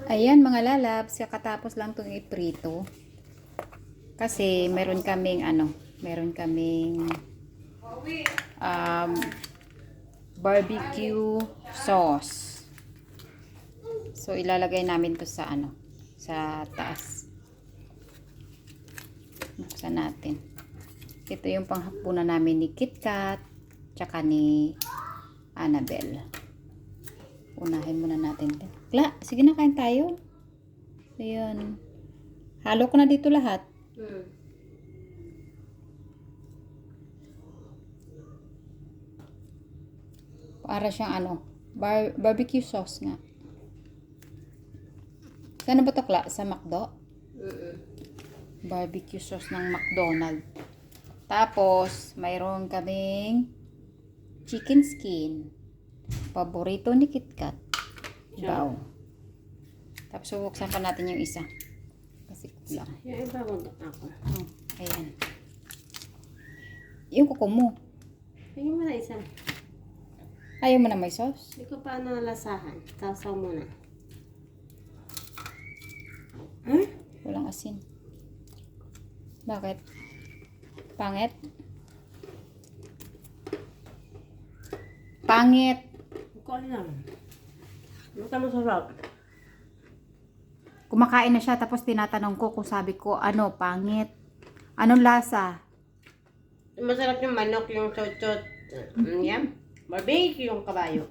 Ayan mga lalabs, kakatapos lang itong iprito. Kasi meron kaming um, barbecue sauce. So ilalagay namin to sa sa taas. Buksan natin. Ito yung panghapunan namin ni KitKat tsaka ni Annabelle. Unahin muna natin. Sige na, kain tayo. Ayan. Halo ko na dito lahat. Para siyang barbecue sauce nga. Saan ba ito, Kla? Sa McDo? Barbecue sauce ng McDonald's. Tapos, mayroon kaming chicken skin. Paborito ni KitKat. Wow. Tapos, bubuksan pa natin yung isa. Kasi kulang. Yung iba mo ako. Ayan. Yung kuko mo. Tingin mo na isa. Ayaw mo na may sauce? Hindi ko pa nalasahan. Sausaw muna. Walang asin. Bakit? Pangit? Pangit! Hindi ko alam. Ano ka masarap? Kumakain na siya tapos tinatanong ko kung sabi ko, pangit? Anong lasa? Masarap yung manok, yung chochot. Yan. Barbecue yung kabayo.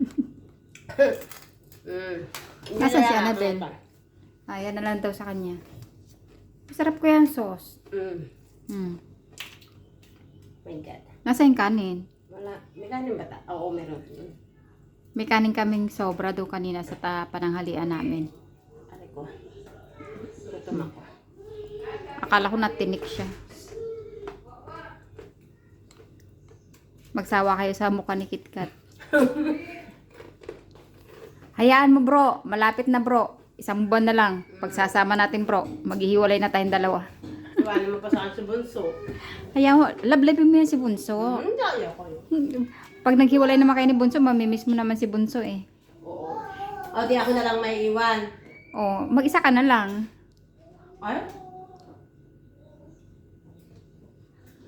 Nasaan si Annabelle? Ayan na lang daw sa kanya. Masarap ko yan sauce. My God. Nasa yung kanin? Wala. May kanin ba ta? Oo, meron. May kanin kaming sobra doon kanina sa pananghalian namin. Aray ko. Gutom ako. Akala ko natinik siya. Magsawa kayo sa mukha ni KitKat. Hayaan mo bro, malapit na bro. Isang buwan na lang. Pagsasama natin bro, maghihiwalay na tayong dalawa. Iwanan mo pa sa akin si Bunso. Hayaan mo, love mo yan si Bunso. Hindi ayaw ko yun. Pag naghiwalay naman kayo ni Bunso, mamimiss mo naman si Bunso eh. Oo. O, di ako na lang may iwan. Oh, mag-isa ka na lang. Ay?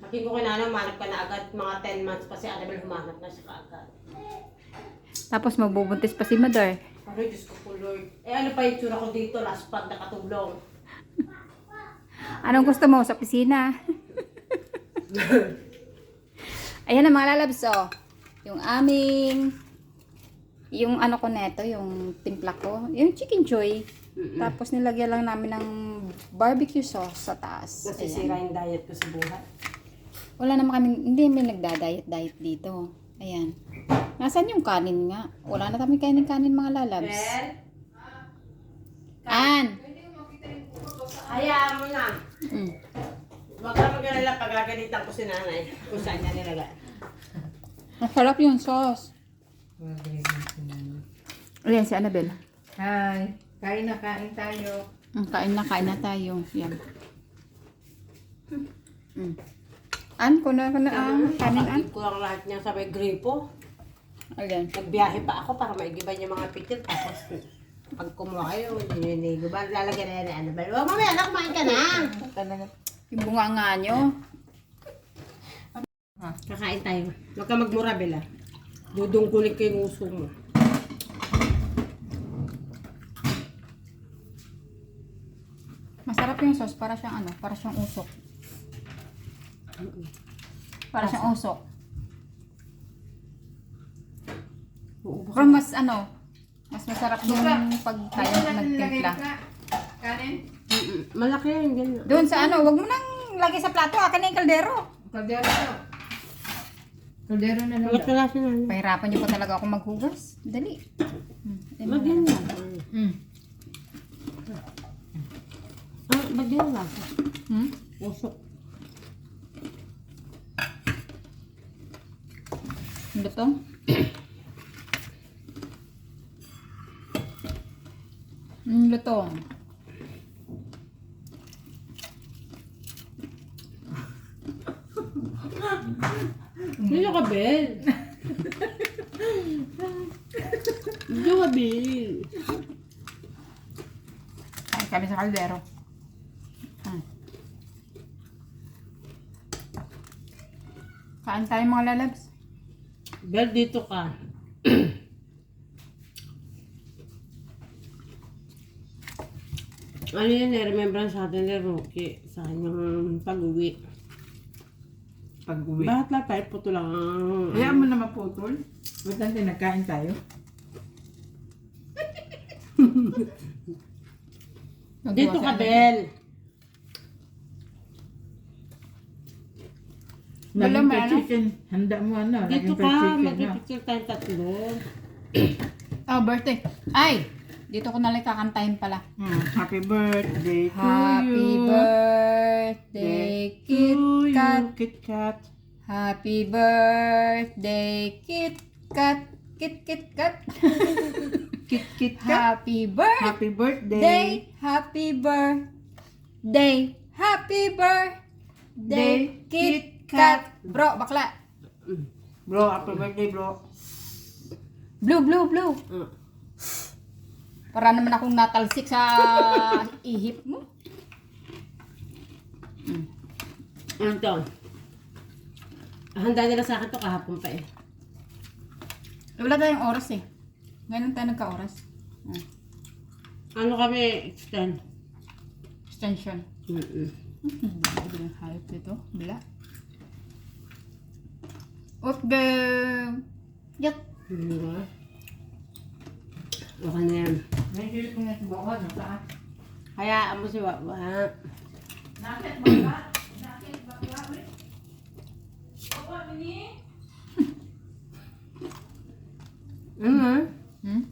Sabi ko kinana, humanap ka na agad. Mga 10 months pa si Annabelle, humanap na siya kaagad. Tapos magbubuntis pa si Mother. Ay, Diyos ko po, Lord. Ano pa yung tsura ko dito, last pag nakatulong. Anong gusto mo sa pisina? Ayan na mga lalabs, oh. Yung ko neto, yung timpla ko, yung chicken joy. Tapos nilagyan lang namin ng barbecue sauce sa taas. Nasisira yung diet ko sa buhay. Wala naman kami, hindi may nagda-diet dito. Ayan. Nasaan yung kanin nga? Wala na kami kanin mga lalabs. Hayaan mo na. Mm. Huwag ka mag-alala pag gagalitan ko si nanay. Kung saan niya nilagay. Masarap yung sauce. Ayan si Annabelle. Hi, kain na tayo. Kain na tayo. Yan. Kanin an. Ko lang lahat niya sabay gripo. Ayan. Nagbiyahe pa ako para maigiban yung mga pitil. Tapos pag kumuha kayo, nililigo ba? Lalagyan na yan ni Annabelle. Oh, mamaya na, kumain ka na. Yung bunga nga nyo. Kakain tayo. Huwag ka magmura, Bella. Dudungkulik ko yung uso mo. Masarap yung sauce. Para siyang para siyang usok. Para siyang usok. Pero mas mas masarap yung pag tayo nagtimpla. Kanin? Malaki yan, ganyan. Doon sa wag mo nang lagay sa plato. Akin na yung kaldero. Kaldero to. Kaldero na lang. Ba't wala si nanay? Pahirapan niyo pa talaga ako maghugas. Dali. Magyan na. Ba't yun lang? Usok. Ano to? Lutong. Hindi ka, Bel. Hindi ka, Bel. kami sa kaldero. Kain tayo mga lalabs. Bel, dito ka. Ano yun, remembrance sa atin ni Rocky sa kanyang pag-uwi. Pag-uwi. Bakit lahat tayo puto lang? Kaya mo na maputol. Ba't natin nagkain tayo? Dito ka, Bel. Wala, Laging may fried ano? chicken. Handa mo ano? Dito laging fried ka, chicken, no? mag-picture tayong tatlo. Oh, birthday. Ay! Dito ko nalang kakantahin pala. Happy birthday to Happy you. birthday, Kit Kat. Kit Kat. Happy birthday, Kit Kat. Kit Kat. Kit Kat. Happy birthday. Happy birthday. Happy birthday. Happy birthday, Kit Kat. Bro, bakla. Bro, happy birthday bro. Blue. Mm. Para naman akong natalsik sa ihip mo. Ano to? Handa nila sa akin to kahapon pa eh. Wala tayong oras eh. Ngayon tayo nagka-oras. Ano kami extend? Extension. Mm-mm. Ang hayop dito. Bila. Okay. Yak. Diba? Okay na yan. May hilig ko na subukan. Saan? Hayaan mo si Wawa. Nakit bakla. Nakit bakla. Wawa, mini.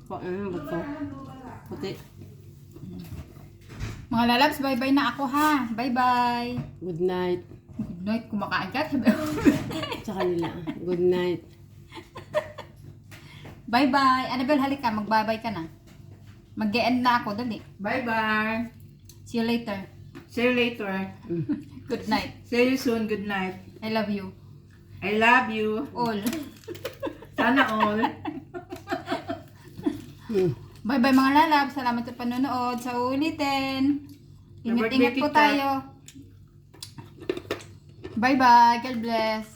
Ba't to? Puti. Mga lalabs, bye-bye na ako ha. Bye-bye. Good night. Good night. Kumakain ka. Sa kanila. Good night. Bye-bye. Annabelle, halika. Mag-bye-bye ka na. Mag-e-end na ako. Dali. Bye-bye. See you later. See you later. Good night. See you soon. Good night. I love you. I love you. All. Sana all. Bye-bye mga lalabs. Salamat sa panonood. Sa ulitin. Ingat-ingat po Birthday kita. tayo. Bye-bye. God bless.